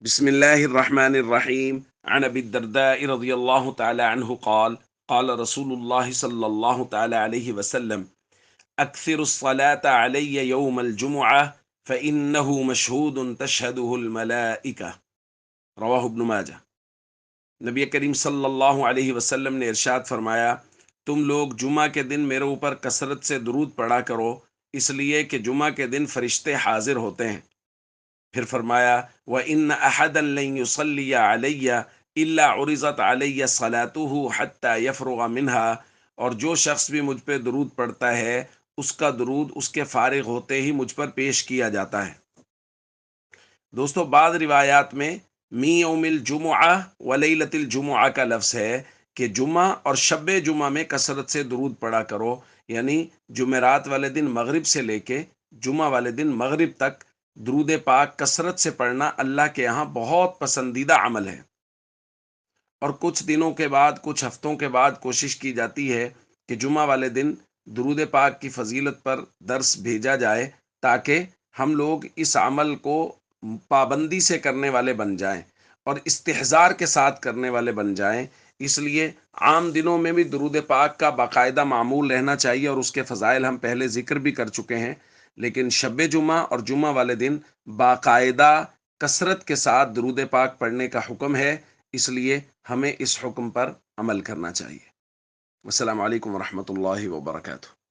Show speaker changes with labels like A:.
A: بسم الله الرحمن الرحيم. عن أبي الدرداء رضي الله تعالى عنه قال قال رسول الله صلى الله تعالى عليه وسلم: أكثر الصلاة علي يوم الجمعة فإنه مشهود تشهده الملائكة. رواہ ابن ماجہ۔ نبی کریم صلی اللہ علیہ وسلم نے ارشاد فرمایا، تم لوگ جمعہ کے دن میرے اوپر کثرت سے درود پڑھا کرو، اس لیے کہ جمعہ کے دن فرشتے حاضر ہوتے ہیں۔ پھر فرمایا، وَإِنَّ أَحَدًا لَّن يُصَلِّيَ عَلَيَّ إِلَّا عُرِضَتْ عَلَيَّ صَلَاتُهُ حَتَّى يَفْرُغَ مِنْهَا، اور جو شخص بھی مجھ پہ درود پڑھتا ہے اس کا درود اس کے فارغ ہوتے ہی مجھ پر پیش کیا جاتا ہے۔ دوستو، بعض روایات میں می یوم الجمعہ و لیلۃ الجمعہ کا لفظ ہے کہ جمعہ اور شب جمعہ میں کثرت سے درود پڑھا کرو، یعنی جمعرات والے دن مغرب سے لے کے جمعہ والے دن مغرب تک درود پاک کثرت سے پڑھنا اللہ کے یہاں بہت پسندیدہ عمل ہے۔ اور کچھ دنوں کے بعد، کچھ ہفتوں کے بعد کوشش کی جاتی ہے کہ جمعہ والے دن درود پاک کی فضیلت پر درس بھیجا جائے، تاکہ ہم لوگ اس عمل کو پابندی سے کرنے والے بن جائیں اور استحضار کے ساتھ کرنے والے بن جائیں۔ اس لیے عام دنوں میں بھی درود پاک کا باقاعدہ معمول رہنا چاہیے، اور اس کے فضائل ہم پہلے ذکر بھی کر چکے ہیں، لیکن شب جمعہ اور جمعہ والے دن باقاعدہ کثرت کے ساتھ درود پاک پڑھنے کا حکم ہے، اس لیے ہمیں اس حکم پر عمل کرنا چاہیے۔ السلام علیکم ورحمۃ اللہ وبرکاتہ۔